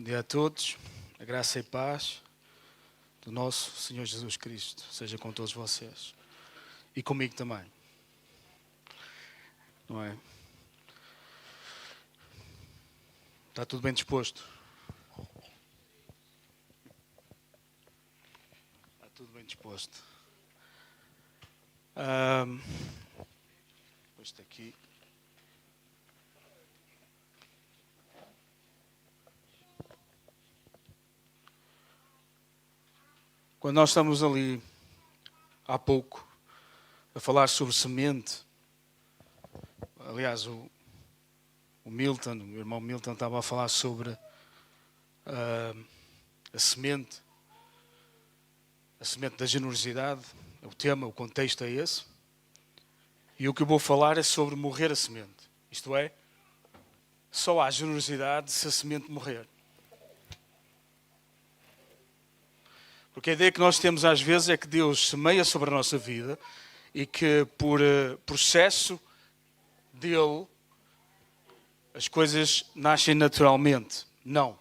Bom dia a todos, a graça e paz do nosso Senhor Jesus Cristo seja com todos vocês e comigo também, não é? Está tudo bem disposto? Está tudo bem disposto. Isto aqui. Quando nós estamos ali, há pouco, a falar sobre semente, aliás, o Milton, o irmão Milton estava a falar sobre a semente da generosidade, o tema, o contexto é esse. E o que eu vou falar é sobre morrer a semente. Isto é, só há generosidade se a semente morrer. Porque a ideia que nós temos às vezes é que Deus semeia sobre a nossa vida e que por processo dele as coisas nascem naturalmente. Não.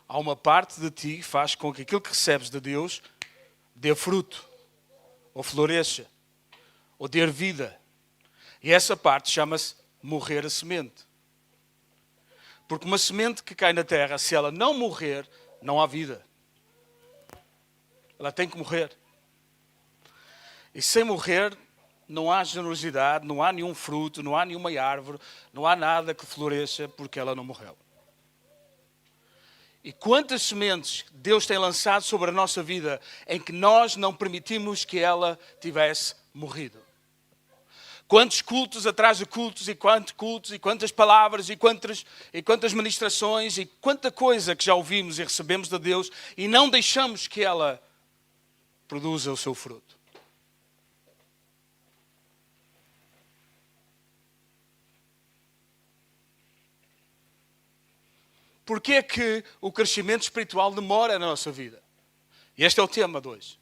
Há uma parte de ti que faz com que aquilo que recebes de Deus dê fruto, ou floresça, ou dê vida. E essa parte chama-se morrer a semente. Porque uma semente que cai na terra, se ela não morrer, não há vida. Ela tem que morrer. E sem morrer, não há generosidade, não há nenhum fruto, não há nenhuma árvore, não há nada que floresça porque ela não morreu. E quantas sementes Deus tem lançado sobre a nossa vida em que nós não permitimos que ela tivesse morrido? Quantos cultos atrás de cultos e quantas palavras e quantas ministrações e quanta coisa que já ouvimos e recebemos de Deus e não deixamos que ela produza o seu fruto. Porquê é que o crescimento espiritual demora na nossa vida? E este é o tema de hoje.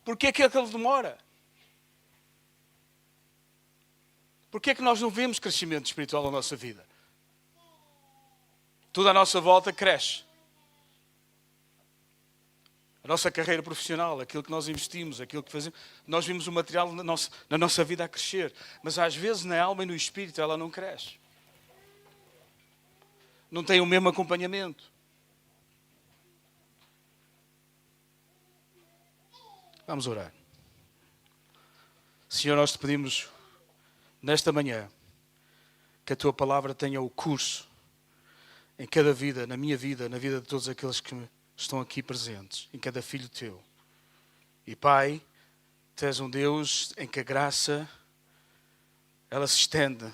Porquê é que ele demora? Porquê é que nós não vemos crescimento espiritual na nossa vida? Tudo à nossa volta cresce. A nossa carreira profissional, aquilo que nós investimos, aquilo que fazemos, nós vimos o material na nossa vida a crescer. Mas às vezes na alma e no espírito ela não cresce. Não tem o mesmo acompanhamento. Vamos orar. Senhor, nós te pedimos nesta manhã que a tua palavra tenha o curso em cada vida, na minha vida, na vida de todos aqueles que estão aqui presentes, em cada filho teu. E Pai, tu és um Deus em que a graça ela se estende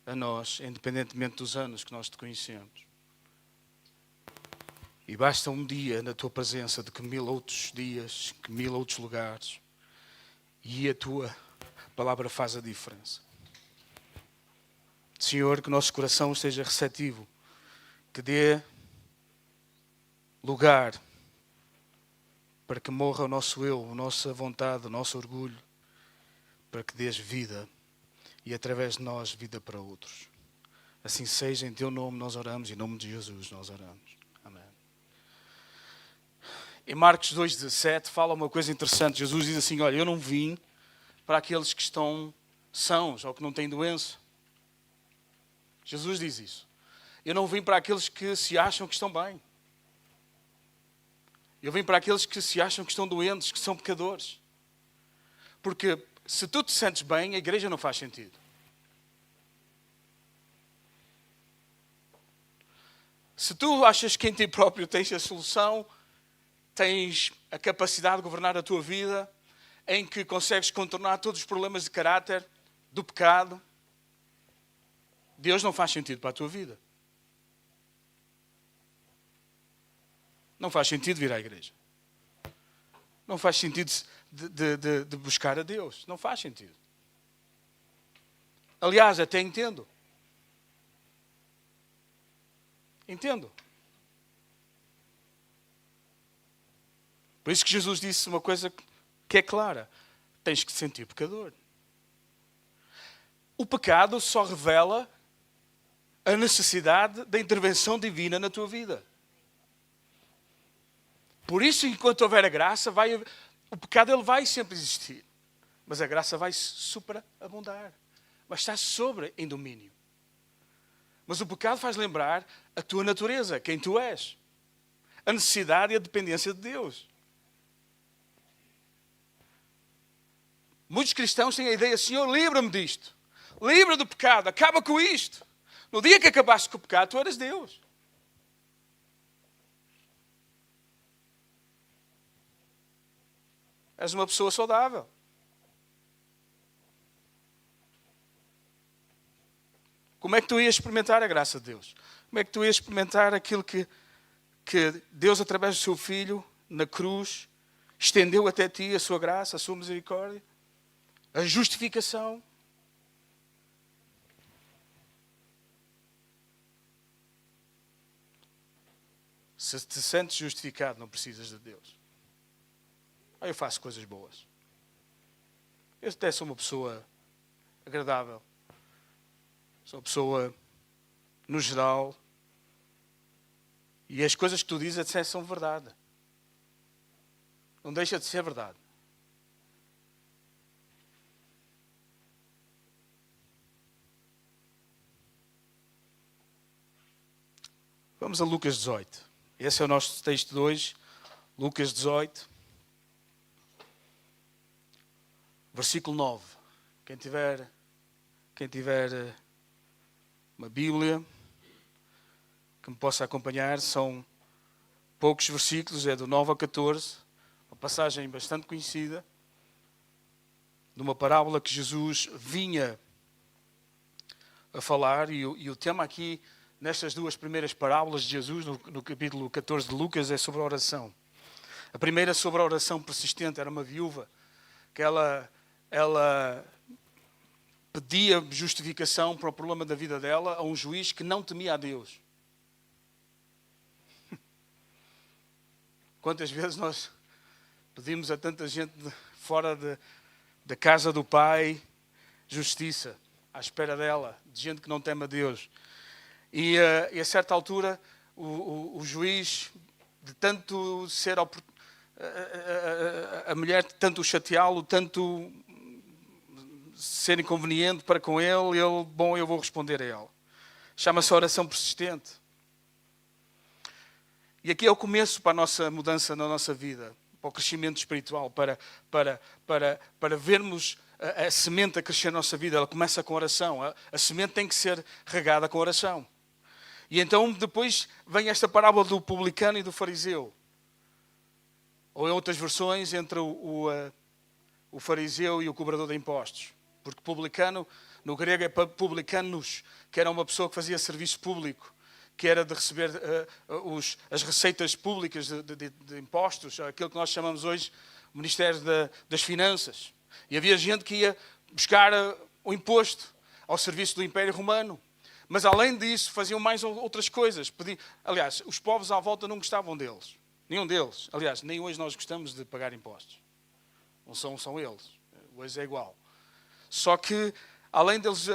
a nós, independentemente dos anos que nós te conhecemos. E basta um dia na tua presença de que 1000 outros dias, que 1000 outros lugares, e a tua palavra faz a diferença. Senhor, que o nosso coração esteja receptivo, que dê lugar para que morra o nosso eu, a nossa vontade, o nosso orgulho, para que dês vida e através de nós vida para outros. Assim seja, em teu nome nós oramos, em nome de Jesus nós oramos. Amém. Em Marcos 2,17 fala uma coisa interessante. Jesus diz assim, olha, eu não vim para aqueles que estão sãos ou que não têm doença. Jesus diz isso. Eu não vim para aqueles que se acham que estão bem. Eu vim para aqueles que se acham que estão doentes, que são pecadores. Porque se tu te sentes bem, a igreja não faz sentido. Se tu achas que em ti próprio tens a solução, tens a capacidade de governar a tua vida, em que consegues contornar todos os problemas de caráter, do pecado, Deus não faz sentido para a tua vida. Não faz sentido vir à igreja. Não faz sentido de buscar a Deus. Não faz sentido. Aliás, até entendo. Entendo. Por isso que Jesus disse uma coisa que é clara. Tens que te sentir pecador. O pecado só revela a necessidade da intervenção divina na tua vida. Por isso, enquanto houver a graça, o pecado ele vai sempre existir. Mas a graça vai superabundar. Vai estar sobre em domínio. Mas o pecado faz lembrar a tua natureza, quem tu és. A necessidade e a dependência de Deus. Muitos cristãos têm a ideia, Senhor, livra-me disto. Livra do pecado, acaba com isto. No dia que acabaste com o pecado, tu eras Deus. És uma pessoa saudável. Como é que tu ias experimentar a graça de Deus? Como é que tu ias experimentar aquilo que Deus, através do seu Filho, na cruz, estendeu até ti a sua graça, a sua misericórdia? A justificação. Se te sentes justificado, não precisas de Deus. Eu faço coisas boas. Eu até sou uma pessoa agradável. Sou uma pessoa, no geral, e as coisas que tu dizes até são verdade. Não deixa de ser verdade. Vamos a Lucas 18. Esse é o nosso texto de hoje. Lucas 18. Versículo 9. Quem tiver uma Bíblia que me possa acompanhar, são poucos versículos, é do 9 ao 14, uma passagem bastante conhecida, de uma parábola que Jesus vinha a falar, e o tema aqui, nestas duas primeiras parábolas de Jesus, no capítulo 14 de Lucas, é sobre a oração. A primeira sobre a oração persistente, era uma viúva, que ela pedia justificação para o problema da vida dela a um juiz que não temia a Deus. Quantas vezes nós pedimos a tanta gente fora da casa do Pai justiça, à espera dela, de gente que não teme a Deus. E a certa altura o juiz, de tanto ser a mulher, de tanto chateá-lo, tanto ser inconveniente para com ele, bom, eu vou responder a ele. Chama-se oração persistente. E aqui é o começo para a nossa mudança na nossa vida, para o crescimento espiritual, para vermos a semente a crescer na nossa vida. Ela começa com oração. A semente tem que ser regada com oração. E então depois vem esta parábola do publicano e do fariseu. Ou em outras versões, entre o fariseu e o cobrador de impostos. Porque publicano, no grego é publicanos, que era uma pessoa que fazia serviço público, que era de receber as receitas públicas de impostos, aquilo que nós chamamos hoje o Ministério das Finanças. E havia gente que ia buscar o imposto ao serviço do Império Romano. Mas além disso, faziam mais outras coisas. Aliás, os povos à volta não gostavam deles. Nenhum deles. Aliás, nem hoje nós gostamos de pagar impostos. Não são eles. Hoje é igual. Só que, além deles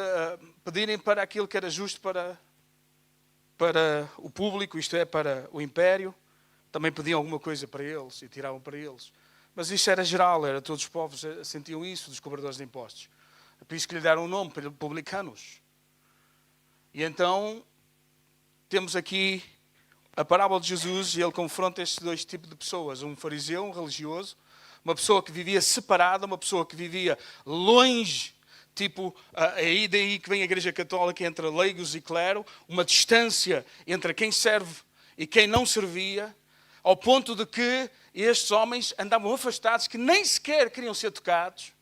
pedirem para aquilo que era justo para o público, isto é, para o império, também pediam alguma coisa para eles e tiravam para eles. Mas isso era geral, todos os povos sentiam isso dos cobradores de impostos. É por isso que lhe deram o nome, publicanos. E então, temos aqui a parábola de Jesus e ele confronta estes dois tipos de pessoas. Um fariseu, um religioso, uma pessoa que vivia separada, uma pessoa que vivia longe, tipo, aí daí que vem a Igreja Católica entre leigos e clero, uma distância entre quem serve e quem não servia, ao ponto de que estes homens andavam afastados, que nem sequer queriam ser tocados,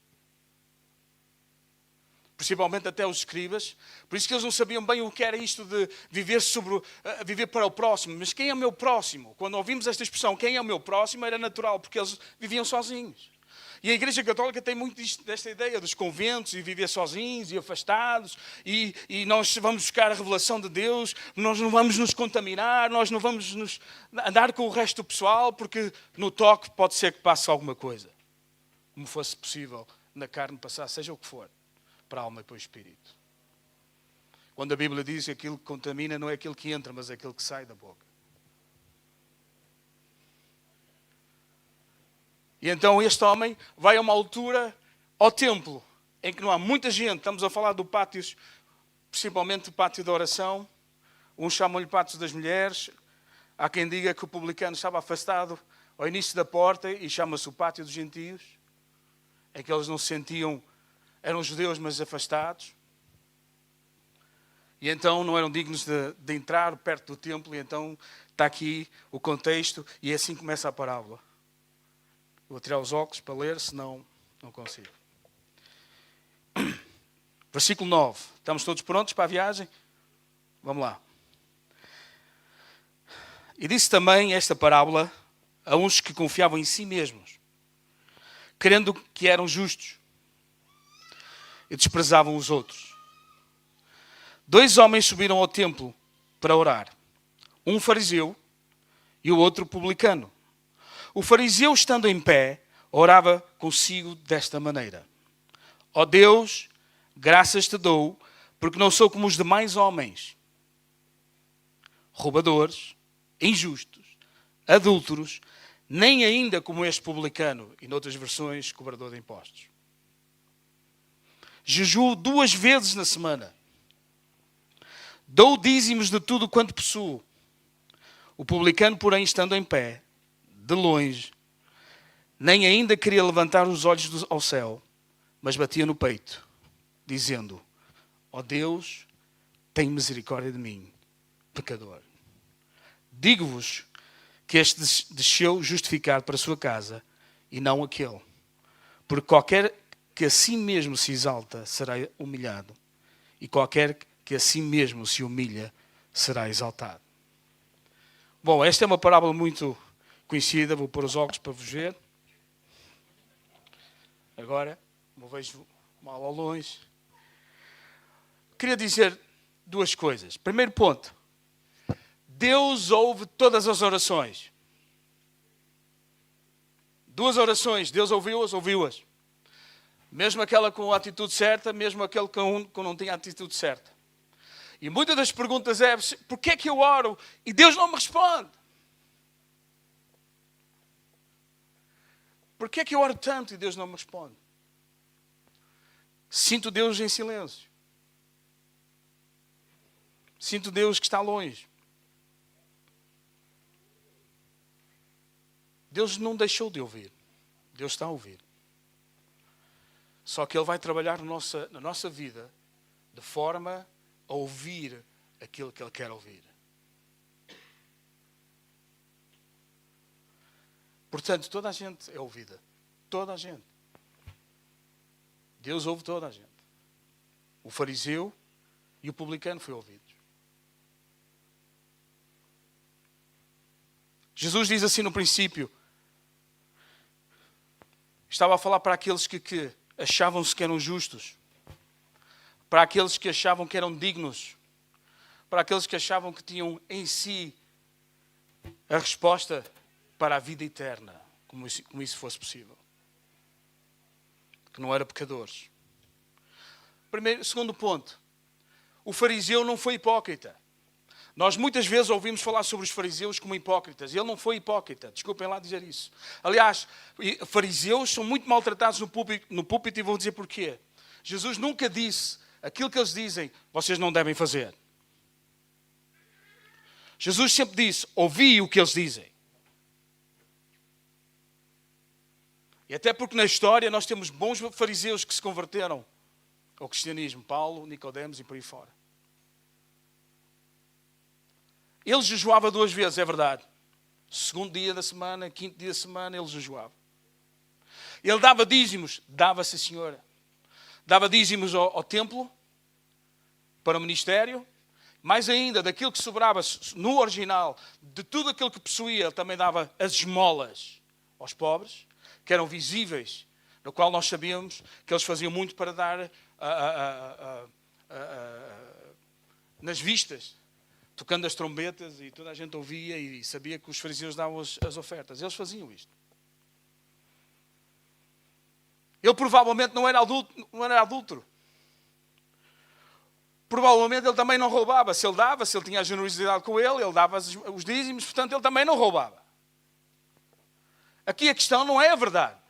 principalmente até os escribas. Por isso que eles não sabiam bem o que era isto de viver para o próximo. Mas quem é o meu próximo? Quando ouvimos esta expressão, quem é o meu próximo, era natural, porque eles viviam sozinhos. E a Igreja Católica tem muito desta ideia dos conventos e viver sozinhos e afastados, e nós vamos buscar a revelação de Deus, nós não vamos nos contaminar, nós não vamos andar com o resto do pessoal, porque no toque pode ser que passe alguma coisa. Como fosse possível na carne passar, seja o que for, para a alma e para o espírito. Quando a Bíblia diz que aquilo que contamina não é aquilo que entra, mas é aquilo que sai da boca. E então este homem vai a uma altura ao templo, em que não há muita gente. Estamos a falar do pátio, principalmente o pátio da oração. Uns chamam-lhe pátio das mulheres. Há quem diga que o publicano estava afastado ao início da porta e chama-se o pátio dos gentios, em que eles não se sentiam, eram judeus, mas afastados. E então não eram dignos de entrar perto do templo. E então está aqui o contexto e assim começa a parábola. Vou tirar os óculos para ler, senão não consigo. Versículo 9. Estamos todos prontos para a viagem? Vamos lá. E disse também esta parábola a uns que confiavam em si mesmos, crendo que eram justos, e desprezavam os outros. 2 homens subiram ao templo para orar, um fariseu e o outro publicano. O fariseu, estando em pé, orava consigo desta maneira: ó Deus, graças te dou, porque não sou como os demais homens, roubadores, injustos, adúlteros, nem ainda como este publicano, e noutras versões, cobrador de impostos. Jejuo 2 vezes na semana. Dou dízimos de tudo quanto possuo. O publicano, porém, estando em pé, de longe, nem ainda queria levantar os olhos ao céu, mas batia no peito, dizendo: ó Deus, tem misericórdia de mim, pecador. Digo-vos que este desceu justificado para a sua casa, e não aquele. Porque qualquer que a si mesmo se exalta será humilhado, e qualquer que a si mesmo se humilha será exaltado. Bom, esta é uma parábola muito conhecida. Vou pôr os óculos para vos ver. Agora, me vejo mal ao longe. Queria dizer 2 coisas. Primeiro ponto. Deus ouve todas as orações. 2 orações, Deus ouviu-as. Mesmo aquela com a atitude certa, mesmo aquele que não tinha a atitude certa. E muitas das perguntas é: porquê é que eu oro e Deus não me responde? Porquê é que eu oro tanto e Deus não me responde? Sinto Deus em silêncio. Sinto Deus que está longe. Deus não deixou de ouvir. Deus está a ouvir. Só que Ele vai trabalhar na nossa vida de forma a ouvir aquilo que Ele quer ouvir. Portanto, toda a gente é ouvida. Toda a gente. Deus ouve toda a gente. O fariseu e o publicano foram ouvidos. Jesus diz assim no princípio. Estava a falar para aqueles que achavam-se que eram justos. Para aqueles que achavam que eram dignos. Para aqueles que achavam que tinham em si a resposta para a vida eterna. Como isso fosse possível. Que não eram pecadores. Segundo ponto. O fariseu não foi hipócrita. Nós muitas vezes ouvimos falar sobre os fariseus como hipócritas. Ele não foi hipócrita. Desculpem lá dizer isso. Aliás, fariseus são muito maltratados no púlpito e vou dizer porquê. Jesus nunca disse aquilo que eles dizem, vocês não devem fazer. Jesus sempre disse, ouvi o que eles dizem. E até porque na história nós temos bons fariseus que se converteram ao cristianismo. Paulo, Nicodemos e por aí fora. Ele jejuava 2 vezes, é verdade. 2º dia da semana, 5º dia da semana, ele jejuava. Ele dava dízimos, dava-se, Senhora. Dava dízimos ao templo, para o ministério. Mais ainda, daquilo que sobrava no original, de tudo aquilo que possuía, ele também dava as esmolas aos pobres, que eram visíveis, no qual nós sabíamos que eles faziam muito para dar nas vistas, tocando as trombetas, e toda a gente ouvia e sabia que os fariseus davam as ofertas. Eles faziam isto. Ele provavelmente não era adúltero. provavelmente ele também não roubava. Se ele tinha a generosidade com ele dava os dízimos, portanto ele também não roubava. Aqui a questão não é a verdade.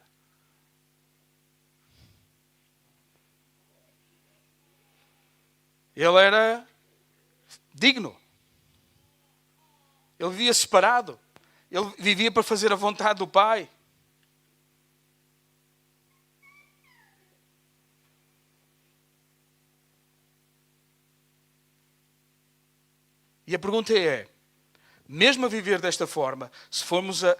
Ele era digno. Ele vivia separado. Ele vivia para fazer a vontade do Pai. E a pergunta é, mesmo a viver desta forma, se formos a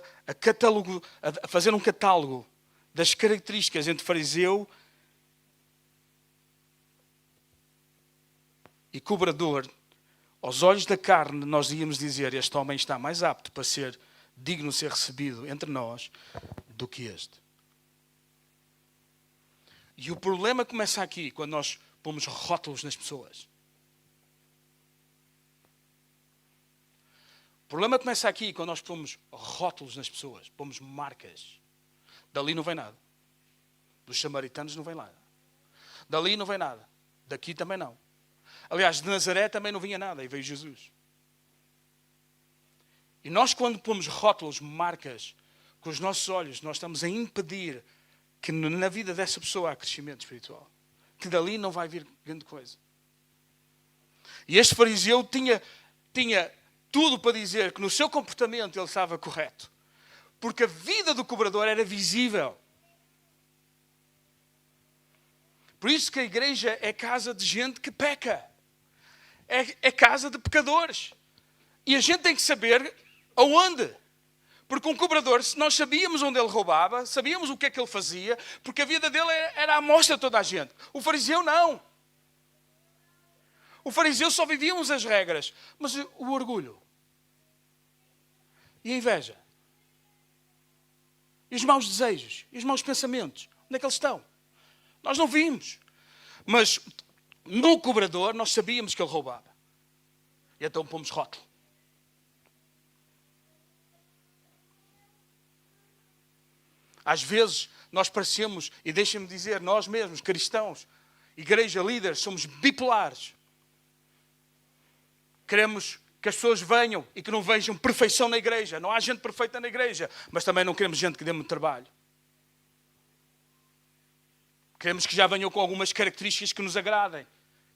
fazer um catálogo das características entre fariseu e cobrador, aos olhos da carne nós íamos dizer, este homem está mais apto para ser digno de ser recebido entre nós do que este. E o problema começa aqui, quando nós pomos rótulos nas pessoas. O problema começa aqui, quando nós pomos rótulos nas pessoas, pomos marcas. Dali não vem nada. Dos samaritanos não vem nada. Dali não vem nada. Daqui também não. Aliás, de Nazaré também não vinha nada, e veio Jesus. E nós, quando pomos rótulos, marcas, com os nossos olhos, nós estamos a impedir que na vida dessa pessoa há crescimento espiritual. Que dali não vai vir grande coisa. E este fariseu tinha tudo para dizer que no seu comportamento ele estava correto. Porque a vida do cobrador era visível. Por isso que a igreja é casa de gente que peca. É casa de pecadores. E a gente tem que saber aonde. Porque um cobrador, se nós sabíamos onde ele roubava, sabíamos o que é que ele fazia, porque a vida dele era a amostra de toda a gente. O fariseu não. O fariseu só vivíamos as regras. Mas o orgulho. E a inveja. E os maus desejos. E os maus pensamentos. Onde é que eles estão? Nós não vimos. Mas no cobrador nós sabíamos que ele roubava. E então pomos rótulo. Às vezes nós parecemos, e deixem-me dizer, nós mesmos, cristãos, igreja, líderes, somos bipolares. Queremos que as pessoas venham e que não vejam perfeição na igreja. Não há gente perfeita na igreja, mas também não queremos gente que dê muito trabalho. Queremos que já venham com algumas características que nos agradem,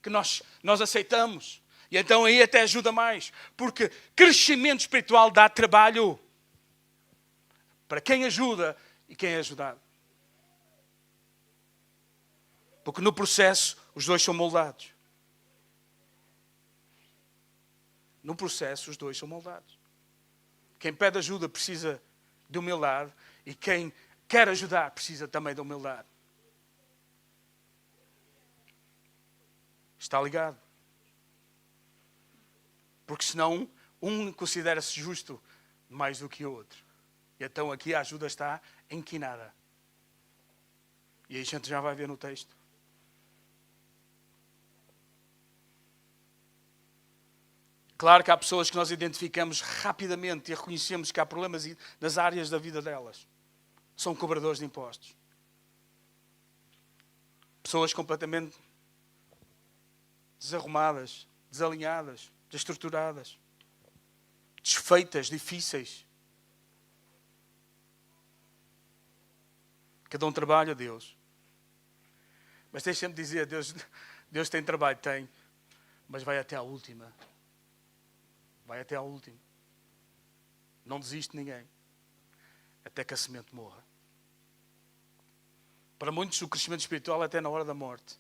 que nós aceitamos. E então aí até ajuda mais, porque crescimento espiritual dá trabalho para quem ajuda e quem é ajudado. Porque no processo os dois são moldados. No processo os dois são moldados. Quem pede ajuda precisa de humildade e quem quer ajudar precisa também de humildade. Está ligado? Porque senão um considera-se justo mais do que o outro. E então aqui a ajuda está enquinada. E aí a gente já vai ver no texto. Claro que há pessoas que nós identificamos rapidamente e reconhecemos que há problemas nas áreas da vida delas. São cobradores de impostos. Pessoas completamente desarrumadas, desalinhadas, desestruturadas, desfeitas, difíceis. Cada um trabalha a Deus. Mas deixa-me dizer, Deus tem trabalho, tem, mas vai até à última. Vai até ao último. Não desiste de ninguém. Até que a semente morra. Para muitos o crescimento espiritual é até na hora da morte.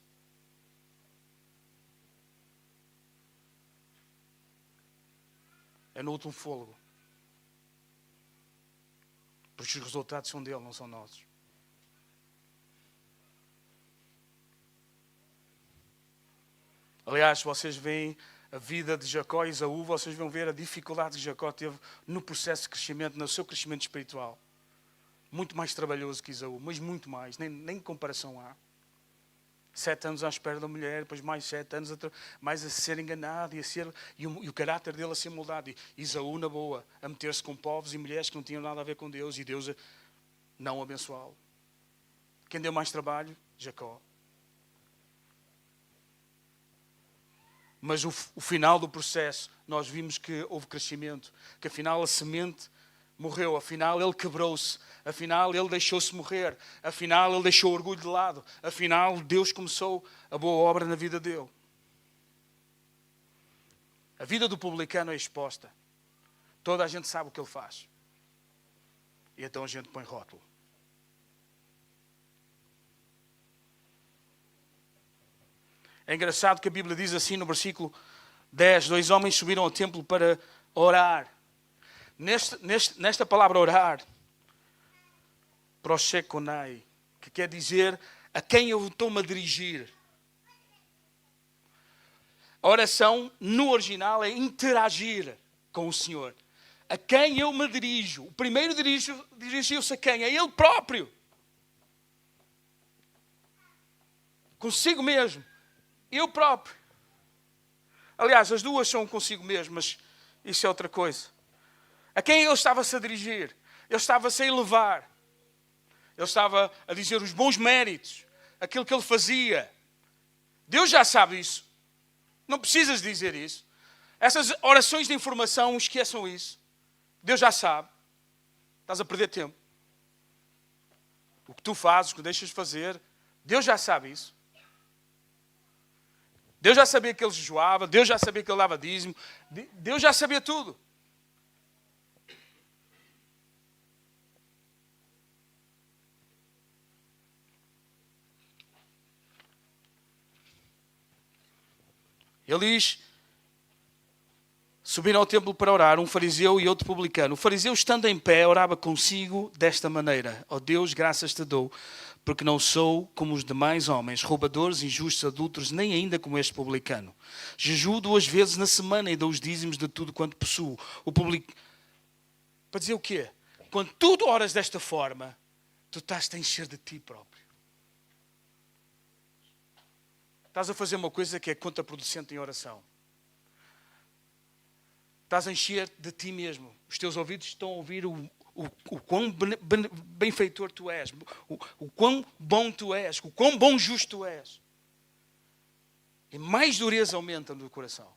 É no último fôlego. Porque os resultados são dele, não são nossos. Aliás, vocês veem a vida de Jacó e Esaú, vocês vão ver a dificuldade que Jacó teve no processo de crescimento, no seu crescimento espiritual. Muito mais trabalhoso que Esaú, mas muito mais, nem comparação há. 7 anos à espera da mulher, depois mais 7 anos mais a ser enganado e o caráter dele a ser moldado. E Esaú, na boa, a meter-se com povos e mulheres que não tinham nada a ver com Deus e Deus não abençoá-lo. Quem deu mais trabalho? Jacó. Mas o final do processo, nós vimos que houve crescimento, que afinal a semente morreu, afinal ele quebrou-se, afinal ele deixou-se morrer, afinal ele deixou o orgulho de lado, afinal Deus começou a boa obra na vida dele. A vida do publicano é exposta. Toda a gente sabe o que ele faz. E então a gente põe rótulo. É engraçado que a Bíblia diz assim no versículo 10, 2 homens subiram ao templo para orar. Nesta palavra orar, proshekonai, que quer dizer a quem eu estou-me a dirigir. A oração, no original, é interagir com o Senhor. A quem eu me dirijo. O primeiro dirigiu-se a quem? A Ele próprio. Consigo mesmo. Eu próprio. Aliás, as duas são consigo mesmo, mas isso é outra coisa. A quem ele estava-se a dirigir? Ele estava-se a elevar. Ele estava a dizer os bons méritos, aquilo que ele fazia. Deus já sabe isso. Não precisas dizer isso. Essas orações de informação, esqueçam isso. Deus já sabe. Estás a perder tempo. O que tu fazes, o que deixas de fazer, Deus já sabe isso. Deus já sabia que ele jejuava, Deus já sabia que ele dava dízimo, Deus já sabia tudo. Ele diz, subiram ao templo para orar, um fariseu e outro publicano. O fariseu, estando em pé, orava consigo desta maneira: ó Deus, graças te dou, porque não sou como os demais homens, roubadores, injustos, adúlteros, nem ainda como este publicano. Jejuo 2 vezes na semana e dou os dízimos de tudo quanto possuo. O publicano... Para dizer o quê? Quando tu oras desta forma, tu estás a encher de ti próprio. Estás a fazer uma coisa que é contraproducente em oração. Estás a encher de ti mesmo. Os teus ouvidos estão a ouvir o quão benfeitor tu és, o quão bom tu és, o quão bom justo tu és. E mais dureza aumenta no coração.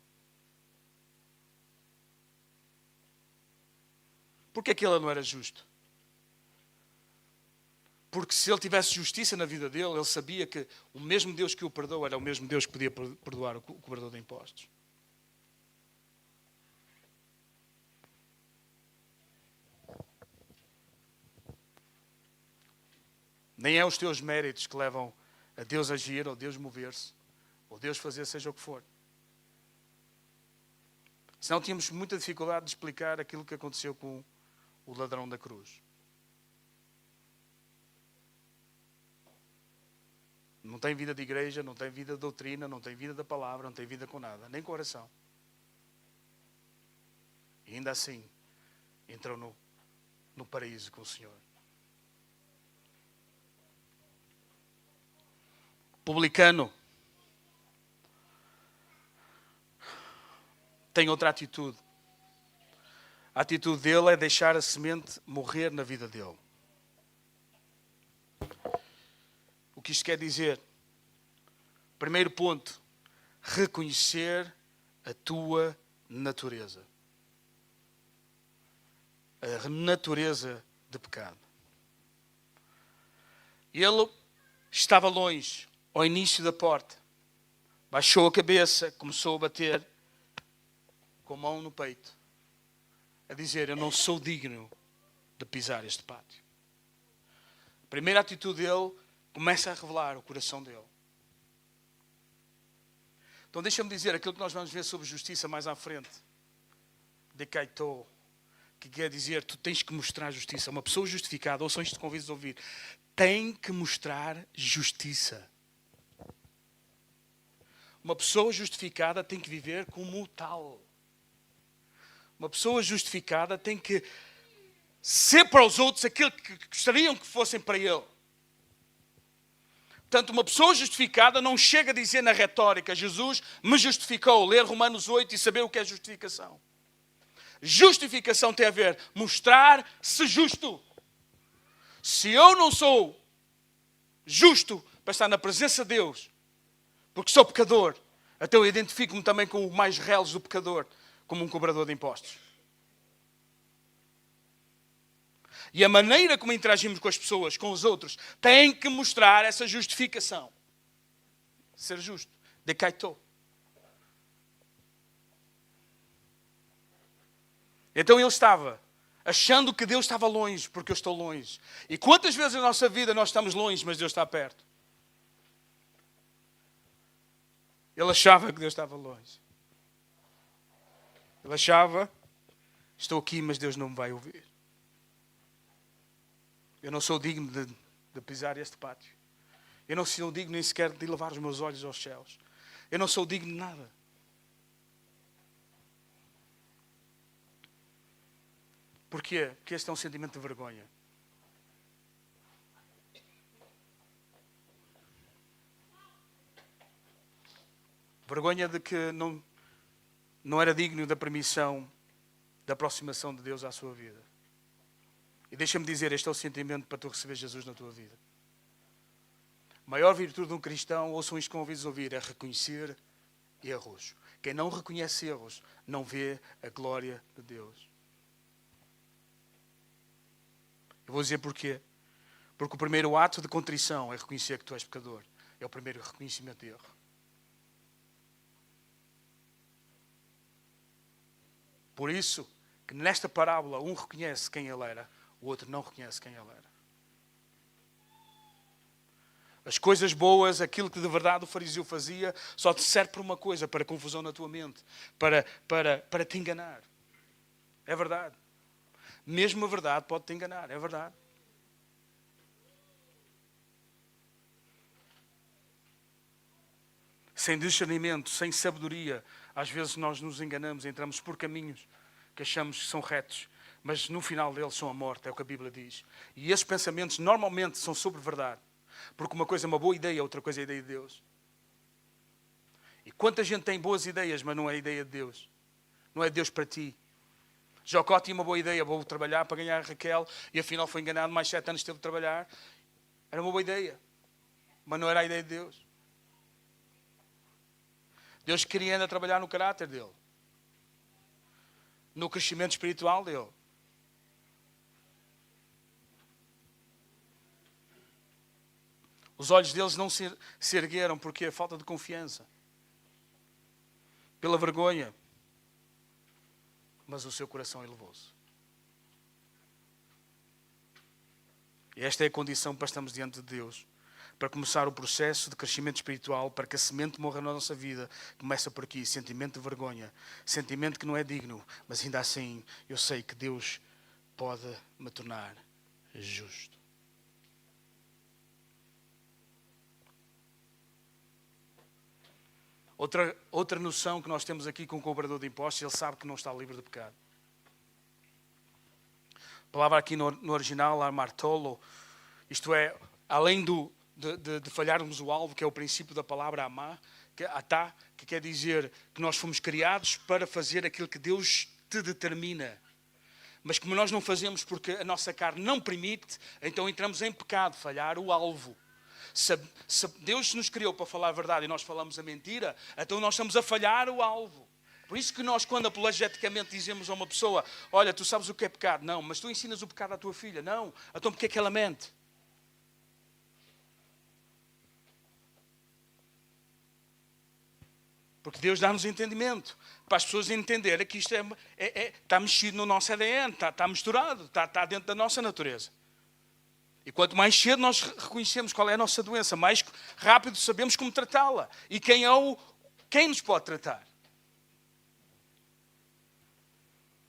Porquê que ele não era justo? Porque se ele tivesse justiça na vida dele, ele sabia que o mesmo Deus que o perdoa era o mesmo Deus que podia perdoar o cobrador de impostos. Nem é os teus méritos que levam a Deus agir, ou Deus mover-se, ou Deus fazer seja o que for. Senão tínhamos muita dificuldade de explicar aquilo que aconteceu com o ladrão da cruz. Não tem vida de igreja, não tem vida de doutrina, não tem vida da palavra, não tem vida com nada, nem com oração. E ainda assim, entrou no paraíso com o Senhor. Publicano tem outra atitude. A atitude dele é deixar a semente morrer na vida dele. O que isto quer dizer? Primeiro ponto, reconhecer a tua natureza. A natureza de pecado. Ele estava longe, ao início da porta. Baixou a cabeça, começou a bater com a mão no peito, a dizer: eu não sou digno de pisar este pátio. A primeira atitude dele começa a revelar o coração dele. Então deixa-me dizer aquilo que nós vamos ver sobre justiça mais à frente. De Kaito, que quer dizer, tu tens que mostrar justiça. Uma pessoa justificada, ouçam isto, convido a ouvir, tem que mostrar justiça. Uma pessoa justificada tem que viver como tal. Uma pessoa justificada tem que ser para os outros aquilo que gostariam que fossem para ele. Portanto, uma pessoa justificada não chega a dizer na retórica: Jesus me justificou. Ler Romanos 8 e saber o que é justificação. Justificação tem a ver mostrar-se justo. Se eu não sou justo para estar na presença de Deus, porque sou pecador, Então eu identifico-me também com o mais reles do pecador, como um cobrador de impostos. E a maneira como interagimos com as pessoas, com os outros, tem que mostrar essa justificação. Ser justo. Decaitou. Então ele estava achando que Deus estava longe, porque eu estou longe. E quantas vezes na nossa vida nós estamos longe, mas Deus está perto? Ele achava que Deus estava longe. Ele achava, estou aqui, mas Deus não me vai ouvir. Eu não sou digno de pisar este pátio. Eu não sou digno nem sequer de levar os meus olhos aos céus. Eu não sou digno de nada. Porquê? Porque este é um sentimento de vergonha. Vergonha de que não era digno da permissão, da aproximação de Deus à sua vida. E deixa-me dizer, este é o sentimento para tu receber Jesus na tua vida. A maior virtude de um cristão, ouçam isto com ouvidos ouvir, é reconhecer erros. Quem não reconhece erros, não vê a glória de Deus. Eu vou dizer porquê. Porque o primeiro ato de contrição é reconhecer que tu és pecador. É o primeiro reconhecimento de erro. Por isso, que nesta parábola, um reconhece quem ele era, o outro não reconhece quem ele era. As coisas boas, aquilo que de verdade o fariseu fazia, só te serve por uma coisa, para confusão na tua mente, para te enganar. É verdade. Mesmo a verdade pode te enganar, é verdade. Sem discernimento, sem sabedoria, às vezes nós nos enganamos, entramos por caminhos que achamos que são retos, mas no final deles são a morte, é o que a Bíblia diz. E esses pensamentos normalmente são sobre verdade. Porque uma coisa é uma boa ideia, outra coisa é a ideia de Deus. E quanta gente tem boas ideias, mas não é a ideia de Deus. Não é Deus para ti. Jacó tinha uma boa ideia, vou trabalhar para ganhar a Raquel, e afinal foi enganado, mais 7 anos teve de trabalhar. Era uma boa ideia, mas não era a ideia de Deus. Deus queria ainda trabalhar no caráter dele, no crescimento espiritual dele. Os olhos deles não se ergueram porque a falta de confiança, pela vergonha, mas o seu coração elevou-se. E esta é a condição para estarmos diante de Deus, para começar o processo de crescimento espiritual, para que a semente morra na nossa vida. Começa por aqui, sentimento de vergonha, sentimento que não é digno, mas ainda assim eu sei que Deus pode me tornar justo. Outra noção que nós temos aqui com o cobrador de impostos, ele sabe que não está livre de pecado. A palavra aqui no original, amartolo, isto é, além de falharmos o alvo, que é o princípio da palavra amá, que quer dizer que nós fomos criados para fazer aquilo que Deus te determina. Mas como nós não fazemos porque a nossa carne não permite, então entramos em pecado, falhar o alvo. Se Deus nos criou para falar a verdade e nós falamos a mentira, então nós estamos a falhar o alvo. Por isso que nós, quando apologeticamente dizemos a uma pessoa, olha, tu sabes o que é pecado? Não, mas tu ensinas o pecado à tua filha. Não, então porquê é que ela mente? Porque Deus dá-nos entendimento, para as pessoas entenderem que isto está mexido no nosso ADN, está misturado, está dentro da nossa natureza. E quanto mais cedo nós reconhecemos qual é a nossa doença, mais rápido sabemos como tratá-la. E quem nos pode tratar?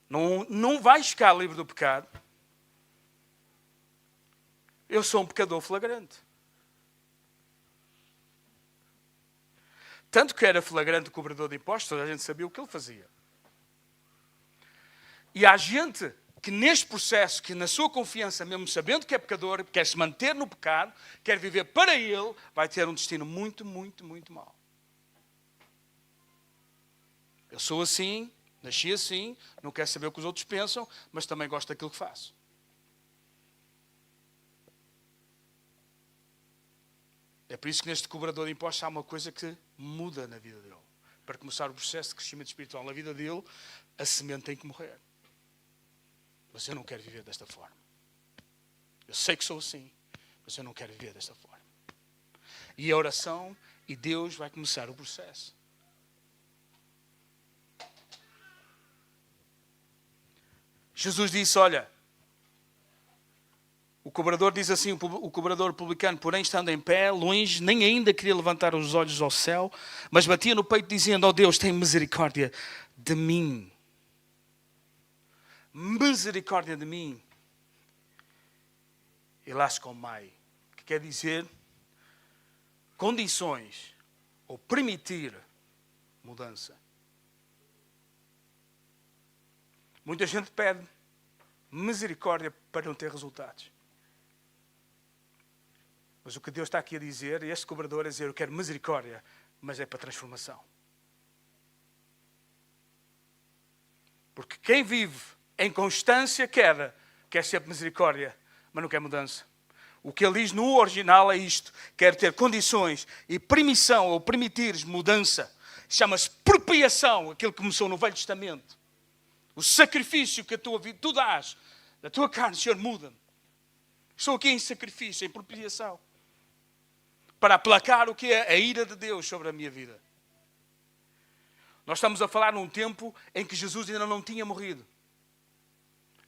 Não vais ficar livre do pecado. Eu sou um pecador flagrante. Tanto que era flagrante o cobrador de impostos, a gente sabia o que ele fazia. E há gente que neste processo, que na sua confiança, mesmo sabendo que é pecador, quer se manter no pecado, quer viver para ele, vai ter um destino muito, muito, muito mau. Eu sou assim, nasci assim, não quero saber o que os outros pensam, mas também gosto daquilo que faço. É por isso que neste cobrador de impostos há uma coisa que muda na vida dele. para começar o processo de crescimento espiritual na vida dele, a semente tem que morrer. Mas eu não quero viver desta forma. Eu sei que sou assim, mas eu não quero viver desta forma. E a oração, e Deus vai começar o processo. Jesus disse, olha, o cobrador diz assim, o cobrador publicano, porém estando em pé, longe, nem ainda queria levantar os olhos ao céu, mas batia no peito dizendo, ó Deus, tem misericórdia de mim. Misericórdia de mim. Elascomai, que quer dizer condições ou permitir mudança. Muita gente pede misericórdia para não ter resultados. Mas o que Deus está aqui a dizer, este cobrador a dizer, eu quero misericórdia, mas é para transformação. Porque quem vive em constância quer sempre misericórdia, mas não quer mudança. O que ele diz no original é isto. Quer ter condições e permissão ou permitires mudança. Chama-se propriação, aquilo que começou no Velho Testamento. O sacrifício que a tua vida, tu dás, da tua carne, Senhor, muda-me. Estou aqui em sacrifício, em propriação. Para aplacar o que é a ira de Deus sobre a minha vida. Nós estamos a falar num tempo em que Jesus ainda não tinha morrido.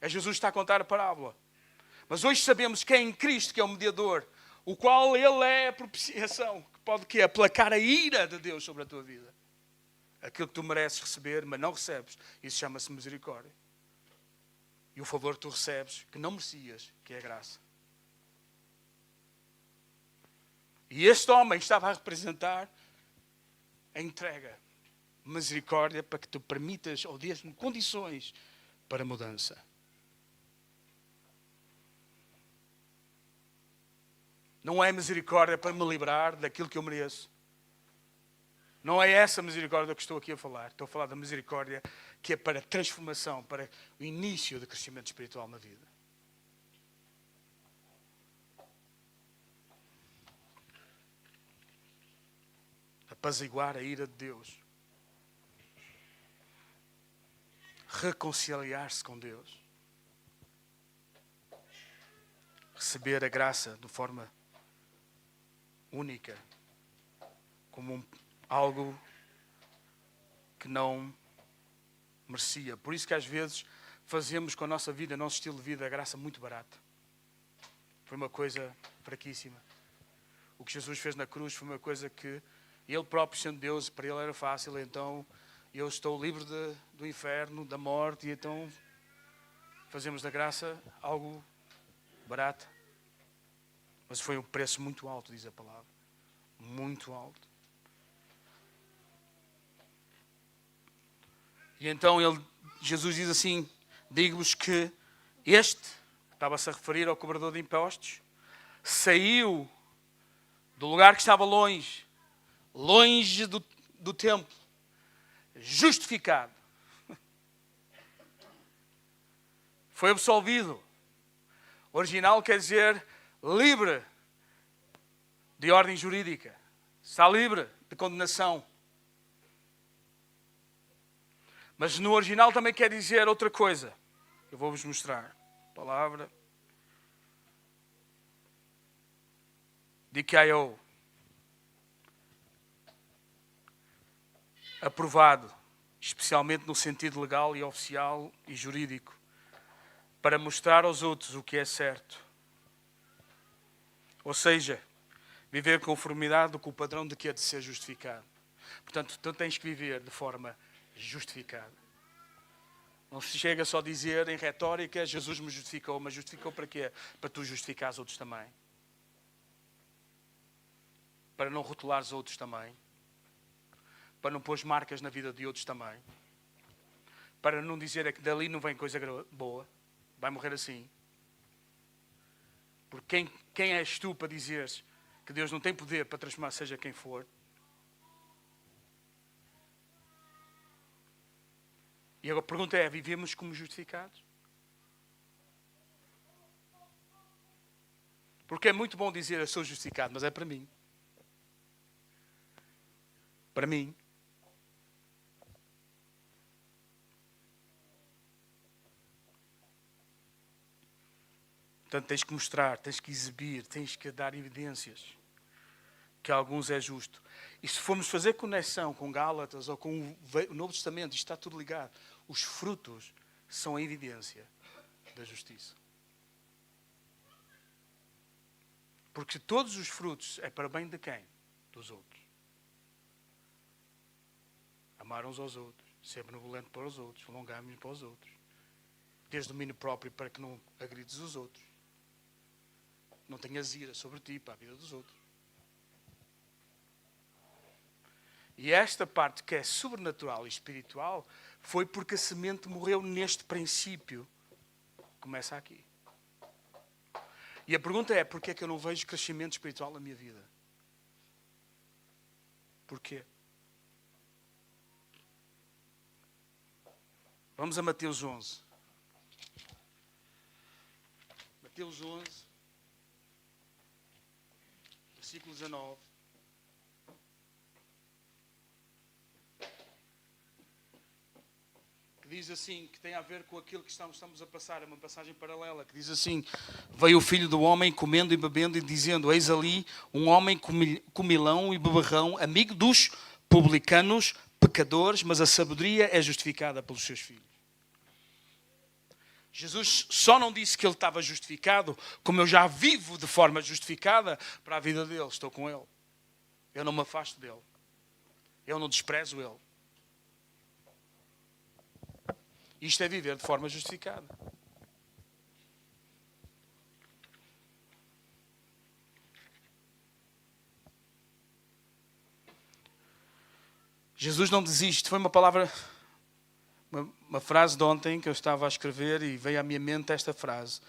É Jesus que está a contar a parábola. Mas hoje sabemos que é em Cristo que é o mediador, o qual Ele é a propiciação, que pode aplacar a ira de Deus sobre a tua vida. Aquilo que tu mereces receber, mas não recebes, isso chama-se misericórdia. E o favor que tu recebes, que não merecias, que é a graça. E este homem estava a representar a entrega, misericórdia, para que tu permitas ou dês-me condições para mudança. Não é misericórdia para me livrar daquilo que eu mereço. Não é essa misericórdia que estou aqui a falar. Estou a falar da misericórdia que é para transformação, para o início do crescimento espiritual na vida. Apaziguar a ira de Deus. Reconciliar-se com Deus. Receber a graça de forma única, como algo que não merecia. Por isso que às vezes fazemos com a nossa vida, o nosso estilo de vida, a graça muito barata. Foi uma coisa fraquíssima. O que Jesus fez na cruz foi uma coisa que Ele próprio, sendo Deus, para Ele era fácil. Então eu estou livre do inferno, da morte, e então fazemos da graça algo barato. Mas foi um preço muito alto, diz a palavra. Muito alto. E então Jesus diz assim, digo-vos que este, estava-se a referir ao cobrador de impostos, saiu do lugar que estava longe do templo, justificado. Foi absolvido. O original quer dizer livre de ordem jurídica. Está livre de condenação. Mas no original também quer dizer outra coisa. Eu vou-vos mostrar. Palavra. Dikaio. Aprovado. Especialmente no sentido legal e oficial e jurídico. Para mostrar aos outros o que é certo. Ou seja, viver com conformidade com o padrão de que é de ser justificado. Portanto, tu tens que viver de forma justificada. Não se chega só a dizer em retórica, Jesus me justificou, mas justificou para quê? Para tu justificares outros também. Para não rotulares outros também. Para não pôr marcas na vida de outros também. Para não dizer é que dali não vem coisa boa. Vai morrer assim. Porque quem és tu para dizeres que Deus não tem poder para transformar seja quem for? E a pergunta é, vivemos como justificados? Porque é muito bom dizer eu sou justificado, mas é para mim. Para mim. Portanto, tens que mostrar, tens que exibir, tens que dar evidências que alguns é justo. E se formos fazer conexão com Gálatas ou com o Novo Testamento, isto está tudo ligado. Os frutos são a evidência da justiça. Porque todos os frutos é para bem de quem? Dos outros. Amar uns aos outros, ser benevolente para os outros, alongar-me para os outros. Ter domínio próprio para que não agrides os outros. Não tenhas ira sobre ti para a vida dos outros. E esta parte que é sobrenatural e espiritual foi porque a semente morreu neste princípio. Começa aqui. E a pergunta é, porquê é que eu não vejo crescimento espiritual na minha vida? Porquê? Vamos a Mateus 11. Mateus 11, versículo 19. Que diz assim, que tem a ver com aquilo que estamos a passar, é uma passagem paralela, que diz assim: veio o filho do homem comendo e bebendo e dizendo, eis ali um homem comilão e beberrão, amigo dos publicanos, pecadores, mas a sabedoria é justificada pelos seus filhos. Jesus só não disse que ele estava justificado, como eu já vivo de forma justificada para a vida dele, estou com ele. Eu não me afasto dele. Eu não desprezo ele. Isto é viver de forma justificada. Jesus não desiste. Foi uma palavra, uma frase de ontem que eu estava a escrever e veio à minha mente esta frase.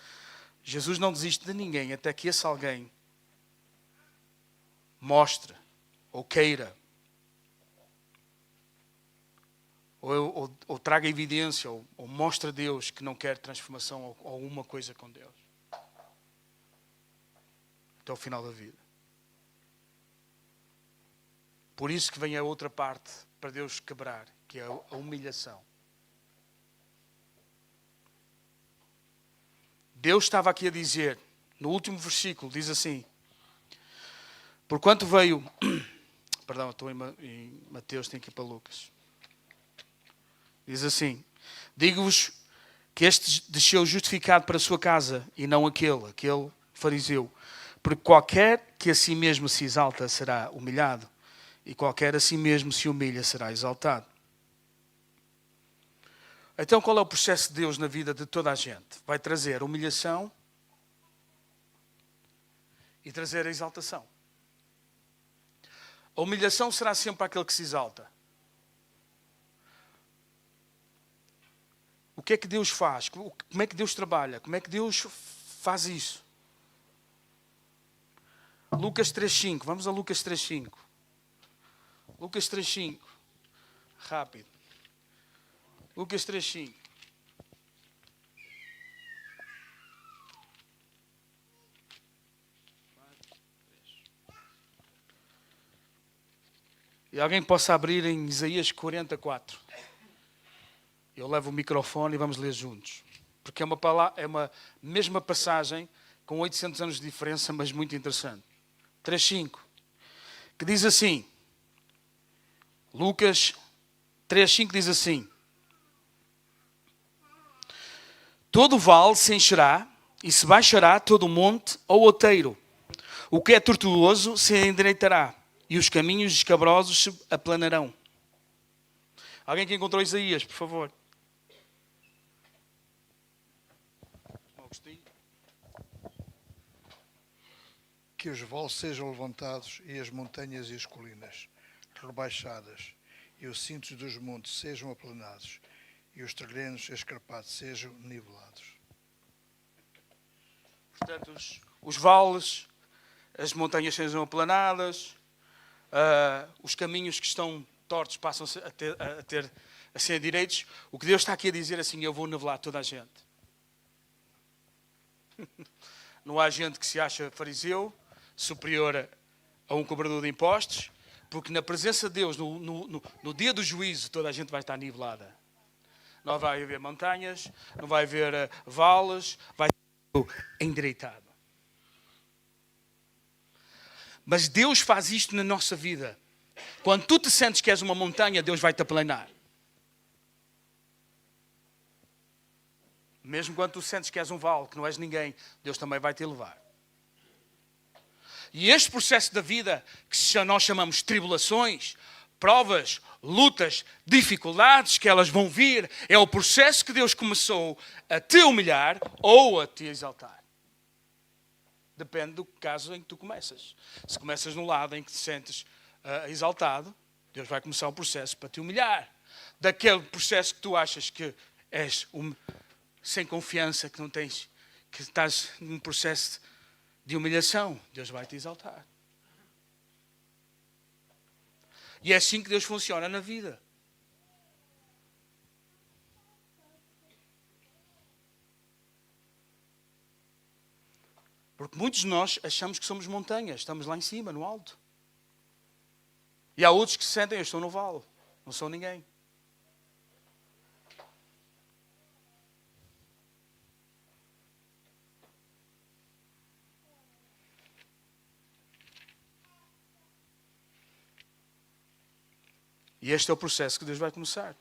Jesus não desiste de ninguém até que esse alguém mostre ou queira ou traga evidência, ou mostre a Deus que não quer transformação ou uma coisa com Deus. Até o final da vida. Por isso que vem a outra parte para Deus quebrar, que é a humilhação. Deus estava aqui a dizer, no último versículo, diz assim, porquanto veio... Perdão, estou em Mateus, tenho que ir para Lucas. Diz assim, digo-vos que este desceu justificado para a sua casa e não aquele fariseu. Porque qualquer que a si mesmo se exalta será humilhado e qualquer a si mesmo se humilha será exaltado. Então qual é o processo de Deus na vida de toda a gente? Vai trazer a humilhação e trazer a exaltação. A humilhação será sempre aquele que se exalta. O que é que Deus faz? Como é que Deus trabalha? Como é que Deus faz isso? Lucas 3.5. Vamos a Lucas 3.5. Lucas 3.5. Rápido. Lucas 3.5. E alguém possa abrir em Isaías 44. Eu levo o microfone e vamos ler juntos. Porque é uma mesma passagem com 800 anos de diferença, mas muito interessante. 3.5. Que diz assim. Lucas 3.5 diz assim. Todo vale se encherá e se baixará todo o monte ou outeiro. O que é tortuoso se endireitará e os caminhos escabrosos se aplanarão. Alguém que encontrou Isaías, por favor. Que os vales sejam levantados e as montanhas e as colinas rebaixadas e os cintos dos montes sejam aplanados e os terrenos escarpados sejam nivelados. Portanto, os vales, as montanhas sejam aplanadas, os caminhos que estão tortos passam a ser direitos. O que Deus está aqui a dizer assim, eu vou nivelar toda a gente. Não há gente que se acha fariseu, superior a um cobrador de impostos, porque na presença de Deus, no dia do juízo, toda a gente vai estar nivelada. Não vai haver montanhas, não vai haver vales, vai endireitado. Mas Deus faz isto na nossa vida. Quando tu te sentes que és uma montanha, Deus vai te aplanar. Mesmo quando tu sentes que és um vale, que não és ninguém, Deus também vai te elevar. E este processo da vida, que nós chamamos de tribulações, provas, lutas, dificuldades que elas vão vir, é o processo que Deus começou a te humilhar ou a te exaltar. Depende do caso em que tu começas. Se começas no lado em que te sentes exaltado, Deus vai começar o processo para te humilhar. Daquele processo que tu achas que és sem confiança, que não tens, que estás num processo de humilhação, Deus vai te exaltar. E é assim que Deus funciona na vida. Porque muitos de nós achamos que somos montanhas, estamos lá em cima, no alto. E há outros que se sentem, eu estou no vale, não sou ninguém. E este é o processo que Deus vai começar.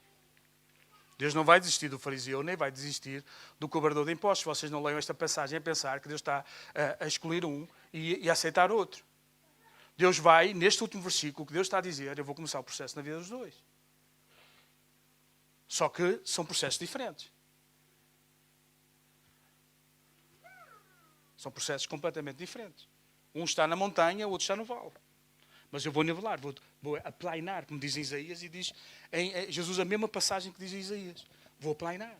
Deus não vai desistir do fariseu, nem vai desistir do cobrador de impostos. Vocês não leiam esta passagem a pensar que Deus está a escolher um e a aceitar outro. Deus vai, neste último versículo, que Deus está a dizer, eu vou começar o processo na vida dos dois. Só que são processos diferentes. São processos completamente diferentes. Um está na montanha, o outro está no vale. Mas eu vou nivelar, vou aplainar, como diz em Isaías, e diz em Jesus a mesma passagem que diz em Isaías. Vou aplainar.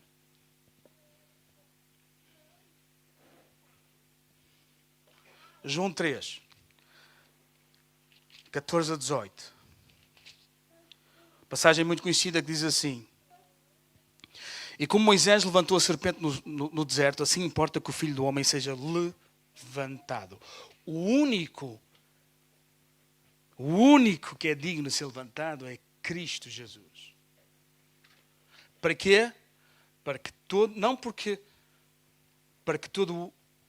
João 3, 14 a 18. Passagem muito conhecida que diz assim: E como Moisés levantou a serpente no deserto, assim importa que o Filho do Homem seja levantado. O único que é digno de ser levantado é Cristo Jesus. Para quê? Para que todo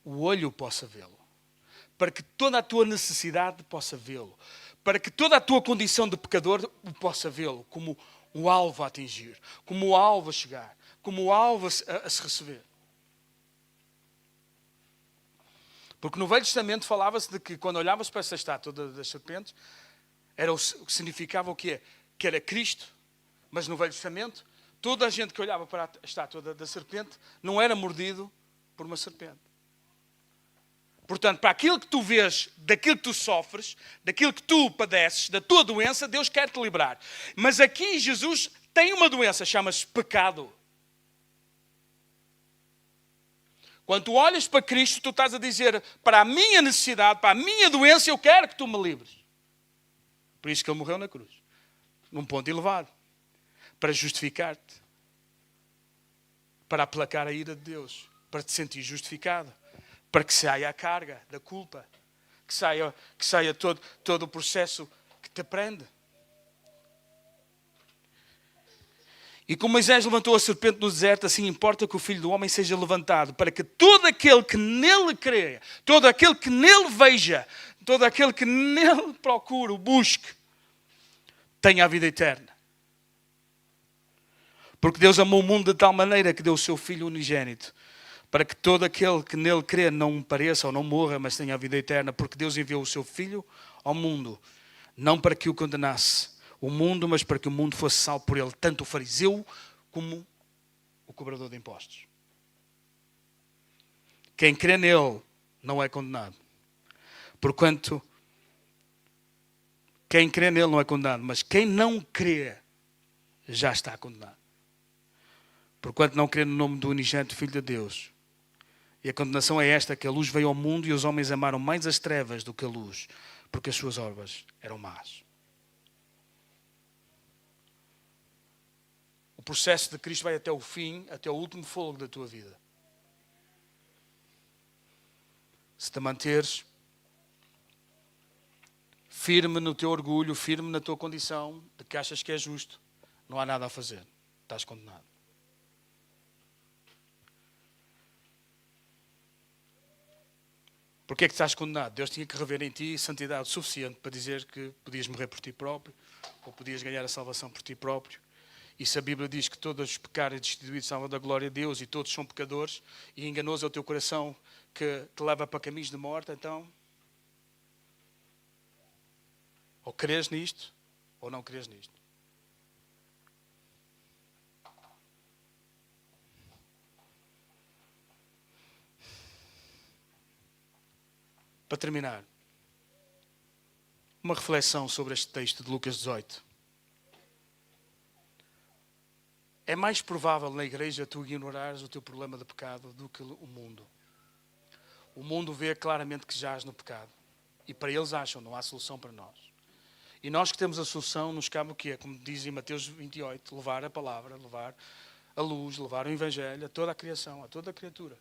o olho possa vê-lo. Para que toda a tua necessidade possa vê-lo. Para que toda a tua condição de pecador possa vê-lo como um alvo a atingir, como o alvo a chegar, como o alvo a se receber. Porque no Velho Testamento falava-se de que quando olhavas para essa estátua das serpentes, significava o quê? Que era Cristo. Mas no Velho Testamento, toda a gente que olhava para a estátua da serpente não era mordido por uma serpente. Portanto, para aquilo que tu vês, daquilo que tu sofres, daquilo que tu padeces, da tua doença, Deus quer te livrar. Mas aqui Jesus tem uma doença, chama-se pecado. Quando tu olhas para Cristo, tu estás a dizer, para a minha necessidade, para a minha doença, eu quero que tu me livres. Por isso que Ele morreu na cruz. Num ponto elevado. Para justificar-te. Para aplacar a ira de Deus. Para te sentir justificado. Para que saia a carga da culpa. Que saia todo o processo que te prende. E como Moisés levantou a serpente no deserto, assim importa que o Filho do Homem seja levantado, para que todo aquele que nele creia, todo aquele que nele veja, todo aquele que nele procure, o busque, tenha a vida eterna. Porque Deus amou o mundo de tal maneira que deu o seu Filho unigênito, para que todo aquele que nele crê não pareça ou não morra, mas tenha a vida eterna. Porque Deus enviou o seu Filho ao mundo, não para que o condenasse, o mundo, mas para que o mundo fosse salvo por ele, tanto o fariseu como o cobrador de impostos. Quem crê nele não é condenado. Porquanto, quem crê nele não é condenado, mas quem não crê já está condenado. Porquanto não crê no nome do unigênito Filho de Deus. E a condenação é esta, que a luz veio ao mundo e os homens amaram mais as trevas do que a luz, porque as suas obras eram más. O processo de Cristo vai até o fim, até o último fôlego da tua vida. Se te manteres firme no teu orgulho, firme na tua condição, de que achas que é justo, não há nada a fazer. Estás condenado. Porque é que estás condenado? Deus tinha que rever em ti santidade suficiente para dizer que podias morrer por ti próprio, ou podias ganhar a salvação por ti próprio. E se a Bíblia diz que todos os pecados destituídos são da glória de Deus e todos são pecadores, e enganoso é o teu coração que te leva para caminhos de morte, então ou crês nisto ou não crês nisto. Para terminar, uma reflexão sobre este texto de Lucas 18. É mais provável na igreja tu ignorares o teu problema de pecado do que o mundo. O mundo vê claramente que jaz no pecado. E para eles acham, não há solução para nós. E nós que temos a solução, nos cabe o quê? Como diz em Mateus 28, levar a palavra, levar a luz, levar o Evangelho a toda a criação, a toda a criatura.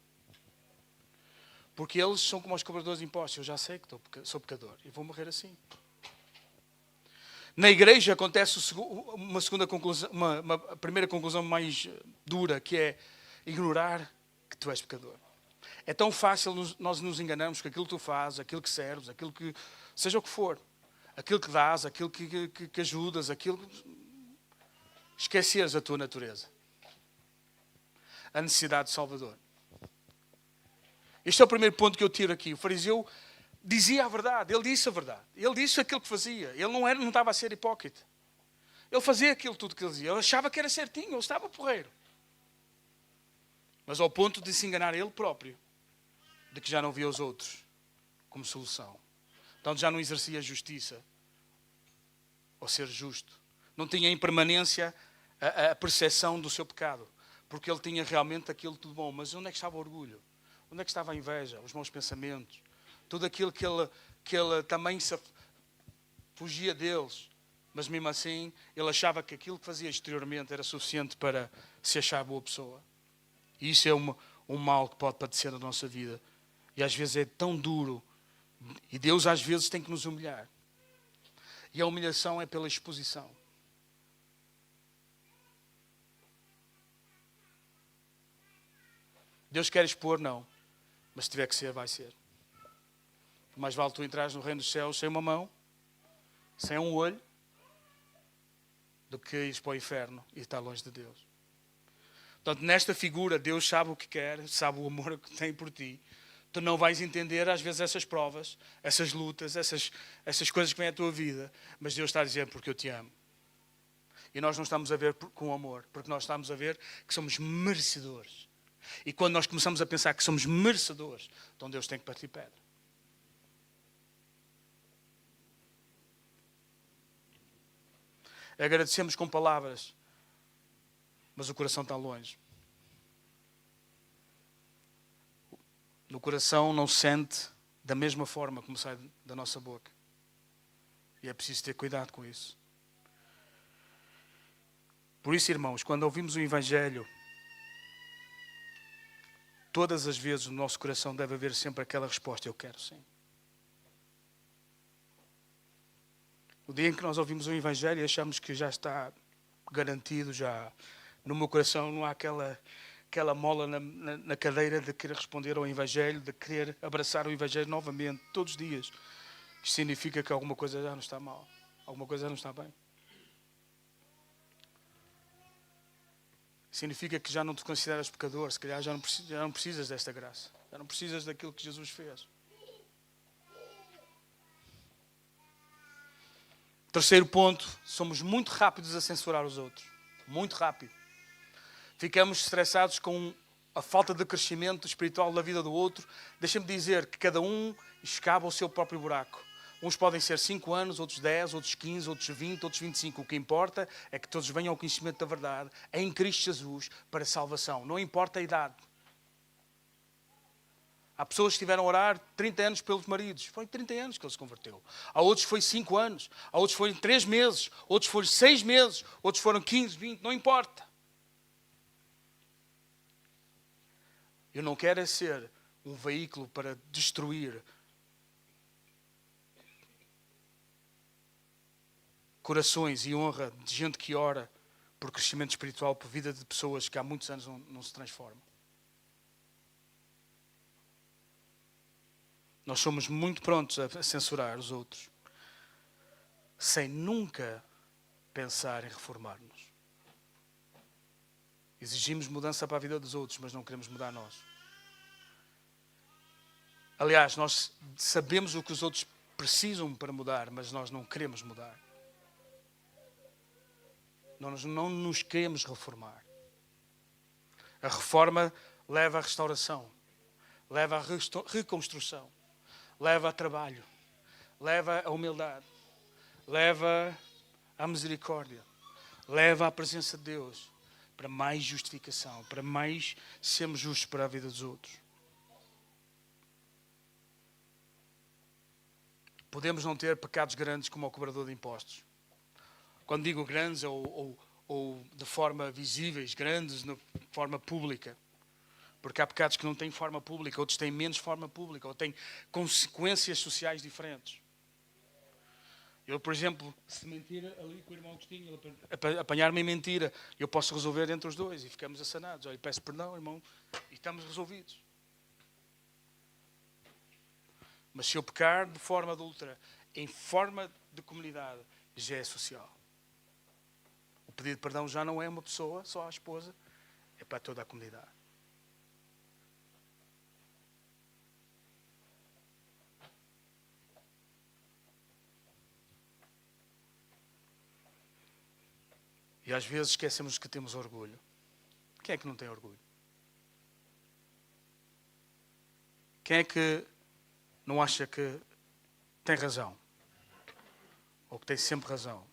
Porque eles são como os cobradores de impostos. Eu já sei que sou pecador e vou morrer assim. Na igreja acontece uma segunda conclusão, uma primeira conclusão mais dura, que é ignorar que tu és pecador. É tão fácil nós nos enganarmos que aquilo que tu fazes, aquilo que serves, aquilo que seja o que for, aquilo que dás, aquilo que ajudas, aquilo que esqueceres a tua natureza, a necessidade de Salvador. Este é o primeiro ponto que eu tiro aqui. O fariseu dizia a verdade, ele disse a verdade, ele disse aquilo que fazia, ele não estava a ser hipócrita, ele fazia aquilo tudo que ele dizia, ele achava que era certinho, ele estava porreiro, mas ao ponto de se enganar ele próprio, de que já não via os outros como solução, então já não exercia justiça, ou ser justo, não tinha em permanência a percepção do seu pecado, porque ele tinha realmente aquilo tudo bom, mas onde é que estava o orgulho? Onde é que estava a inveja, os maus pensamentos? Tudo aquilo que ele também fugia deles. Mas mesmo assim, ele achava que aquilo que fazia exteriormente era suficiente para se achar boa pessoa. E isso é um mal que pode padecer na nossa vida. E às vezes é tão duro. E Deus às vezes tem que nos humilhar. E a humilhação é pela exposição. Deus quer expor? Não. Mas se tiver que ser, vai ser. Mais vale tu entrares no reino dos céus sem uma mão, sem um olho, do que ires para o inferno e estar longe de Deus. Portanto, nesta figura, Deus sabe o que quer, sabe o amor que tem por ti. Tu não vais entender, às vezes, essas provas, essas lutas, essas coisas que vêm à tua vida. Mas Deus está a dizer, porque eu te amo. E nós não estamos a ver com amor, porque nós estamos a ver que somos merecedores. E quando nós começamos a pensar que somos merecedores, então Deus tem que partir pedra. Agradecemos com palavras, mas o coração está longe. No coração não sente da mesma forma como sai da nossa boca. E é preciso ter cuidado com isso. Por isso, irmãos, quando ouvimos o Evangelho, todas as vezes no nosso coração deve haver sempre aquela resposta: eu quero sim. O dia em que nós ouvimos o Evangelho e achamos que já está garantido, já no meu coração não há aquela mola na cadeira de querer responder ao Evangelho, de querer abraçar o Evangelho novamente, todos os dias. Isto significa que alguma coisa já não está mal, alguma coisa já não está bem. Significa que já não te consideras pecador, se calhar já não precisas desta graça, já não precisas daquilo que Jesus fez. Terceiro ponto, somos muito rápidos a censurar os outros. Muito rápido. Ficamos estressados com a falta de crescimento espiritual da vida do outro. Deixa-me dizer que cada um escava o seu próprio buraco. Uns podem ser 5 anos, outros 10, outros 15, outros 20, outros 25. O que importa é que todos venham ao conhecimento da verdade em Cristo Jesus para salvação. Não importa a idade. Há pessoas que estiveram a orar 30 anos pelos maridos. Foi 30 anos que ele se converteu. Há outros foi 5 anos. Há outros foram 3 meses. Outros foram 6 meses. Outros foram 15, 20. Não importa. Eu não quero é ser um veículo para destruir corações e honra de gente que ora por crescimento espiritual, por vida de pessoas que há muitos anos não se transformam. Nós somos muito prontos a censurar os outros, sem nunca pensar em reformar-nos. Exigimos mudança para a vida dos outros, mas não queremos mudar nós. Aliás, nós sabemos o que os outros precisam para mudar, mas nós não queremos mudar. Nós não nos queremos reformar. A reforma leva à restauração, leva à reconstrução, leva a trabalho, leva à humildade, leva à misericórdia, leva à presença de Deus, para mais justificação, para mais sermos justos para a vida dos outros. Podemos não ter pecados grandes como o cobrador de impostos. Quando digo grandes ou de forma visíveis, grandes de forma pública. Porque há pecados que não têm forma pública, outros têm menos forma pública, ou têm consequências sociais diferentes. Eu, por exemplo, se mentir ali com o irmão Agostinho, ele apanhar-me em mentira, eu posso resolver entre os dois e ficamos assanados. Olha, peço perdão, irmão, e estamos resolvidos. Mas se eu pecar de forma adulta, em forma de comunidade, já é social. O pedido de perdão já não é uma pessoa, só a esposa, é para toda a comunidade. E às vezes esquecemos que temos orgulho. Quem é que não tem orgulho? Quem é que não acha que tem razão? Ou que tem sempre razão?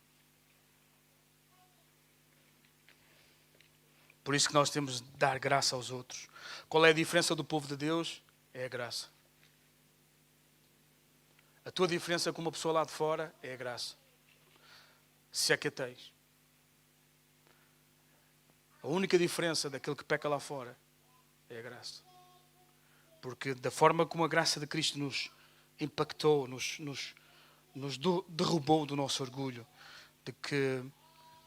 Por isso que nós temos de dar graça aos outros. Qual é a diferença do povo de Deus? É a graça. A tua diferença com uma pessoa lá de fora é a graça. Se é que a tens. A única diferença daquele que peca lá fora é a graça. Porque da forma como a graça de Cristo nos impactou, nos derrubou do nosso orgulho, de que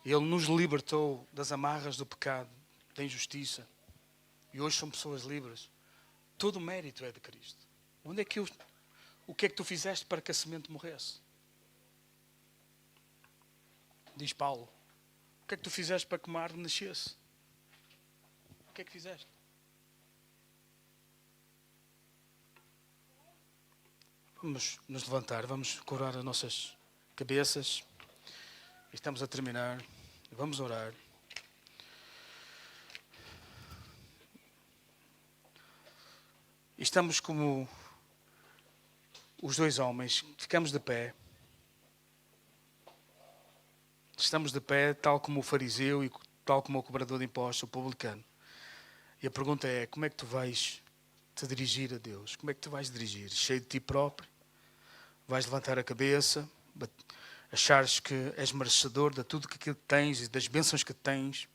Ele nos libertou das amarras do pecado, da injustiça, e hoje são pessoas livres. Todo o mérito é de Cristo. O que é que tu fizeste para que a semente morresse? Diz Paulo. O que é que tu fizeste para que uma árvore nascesse? O que é que fizeste? Vamos nos levantar, vamos curar as nossas cabeças. Estamos a terminar. Vamos orar. Estamos como os dois homens. Ficamos de pé. Estamos de pé, tal como o fariseu e tal como o cobrador de impostos, o publicano. E a pergunta é, como é que tu vais te dirigir a Deus? Como é que tu vais dirigir? Cheio de ti próprio? Vais levantar a cabeça, achares que és merecedor de tudo que tens e das bênçãos que tens?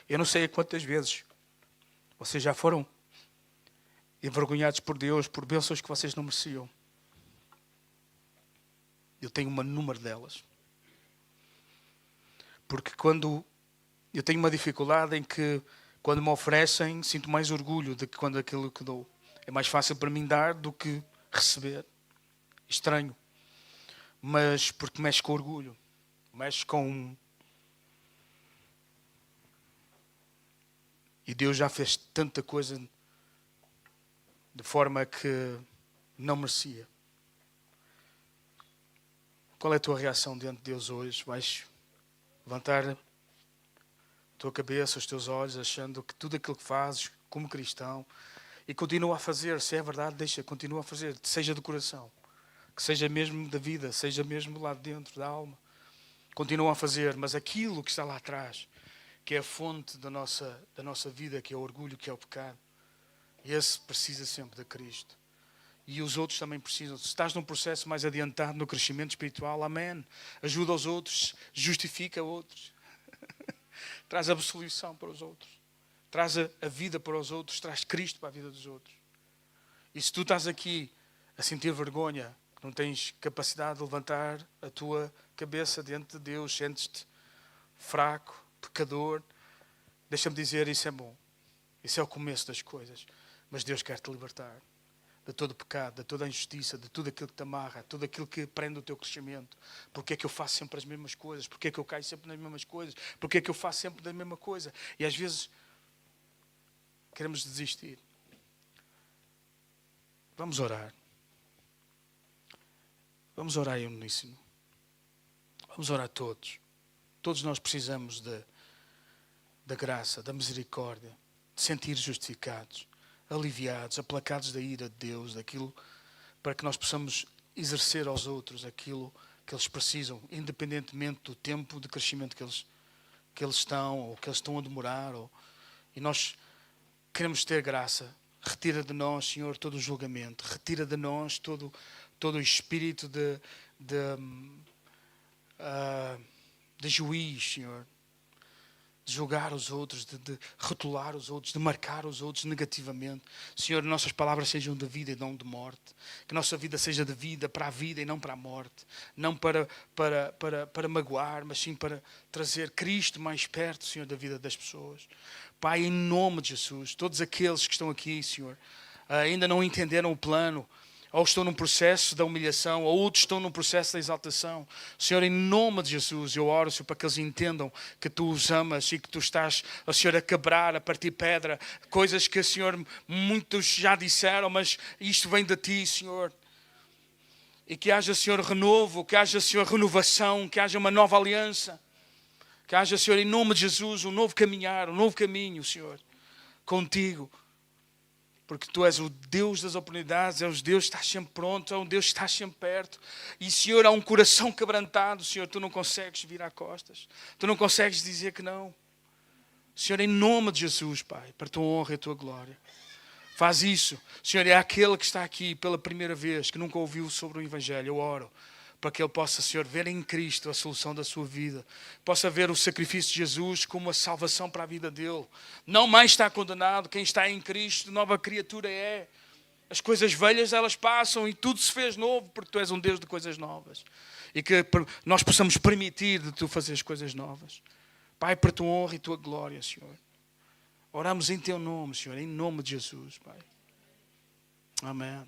Eu não sei a quantas vezes vocês já foram envergonhados por Deus por bênçãos que vocês não mereciam. Eu tenho um número delas. Porque quando eu tenho uma dificuldade em que quando me oferecem, sinto mais orgulho do que quando aquilo que dou. É mais fácil para mim dar do que receber. Estranho. Mas porque mexe com orgulho. Mexe com... E Deus já fez tanta coisa de forma que não merecia. Qual é a tua reação diante de Deus hoje? Vais levantar a tua cabeça, os teus olhos, achando que tudo aquilo que fazes como cristão, e continua a fazer, se é verdade, continua a fazer, seja do coração, que seja mesmo da vida, seja mesmo lá dentro da alma, continua a fazer, mas aquilo que está lá atrás, que é a fonte da nossa vida, que é o orgulho, que é o pecado, esse precisa sempre de Cristo. E os outros também precisam. Se estás num processo mais adiantado no crescimento espiritual, amém. Ajuda aos outros, justifica outros. Traz a absolvição para os outros. Traz a vida para os outros, traz Cristo para a vida dos outros. E se tu estás aqui a sentir vergonha, que não tens capacidade de levantar a tua cabeça diante de Deus, sentes-te fraco, pecador, deixa-me dizer, isso é bom. Isso é o começo das coisas. Mas Deus quer te libertar. de todo o pecado, de toda a injustiça, de tudo aquilo que te amarra, tudo aquilo que prende o teu crescimento. Porque é que eu faço sempre as mesmas coisas? Porque é que eu caio sempre nas mesmas coisas? Porque é que eu faço sempre a mesma coisa? E às vezes queremos desistir. Vamos orar. Vamos orar em uníssono. Vamos orar todos. Todos nós precisamos da graça, da misericórdia, de sentir justificados, aliviados, aplacados da ira de Deus, daquilo para que nós possamos exercer aos outros aquilo que eles precisam, independentemente do tempo de crescimento que eles estão, ou que eles estão a demorar. E nós queremos ter graça. Retira de nós, Senhor, todo o julgamento. Retira de nós todo o espírito de juiz, Senhor. De julgar os outros, de rotular os outros, de marcar os outros negativamente. Senhor, nossas palavras sejam de vida e não de morte. Que nossa vida seja de vida para a vida e não para a morte. Não para magoar, mas sim para trazer Cristo mais perto, Senhor, da vida das pessoas. Pai, em nome de Jesus, todos aqueles que estão aqui, Senhor, ainda não entenderam o plano, ou estão num processo da humilhação, ou outros estão num processo da exaltação. Senhor, em nome de Jesus, eu oro, Senhor, para que eles entendam que Tu os amas e que Tu estás, Senhor, a quebrar, a partir pedra, coisas que, Senhor, muitos já disseram, mas isto vem de Ti, Senhor. E que haja, Senhor, renovo, que haja, Senhor, renovação, que haja uma nova aliança. Que haja, Senhor, em nome de Jesus, um novo caminhar, um novo caminho, Senhor, contigo. Porque Tu és o Deus das oportunidades, és o Deus que estás sempre pronto, é um Deus que estás sempre perto. E, Senhor, há um coração quebrantado, Senhor, Tu não consegues virar costas. Tu não consegues dizer que não. Senhor, em nome de Jesus, Pai, para a Tua honra e a Tua glória. Faz isso. Senhor, é aquele que está aqui pela primeira vez, que nunca ouviu sobre o Evangelho. Eu oro para que ele possa, Senhor, ver em Cristo a solução da sua vida. Possa ver o sacrifício de Jesus como a salvação para a vida dele. Não mais está condenado. Quem está em Cristo, nova criatura é. As coisas velhas, elas passam e tudo se fez novo, porque Tu és um Deus de coisas novas. E que nós possamos permitir de Tu fazer as coisas novas. Pai, para a Tua honra e a Tua glória, Senhor. Oramos em Teu nome, Senhor, em nome de Jesus, Pai. Amém.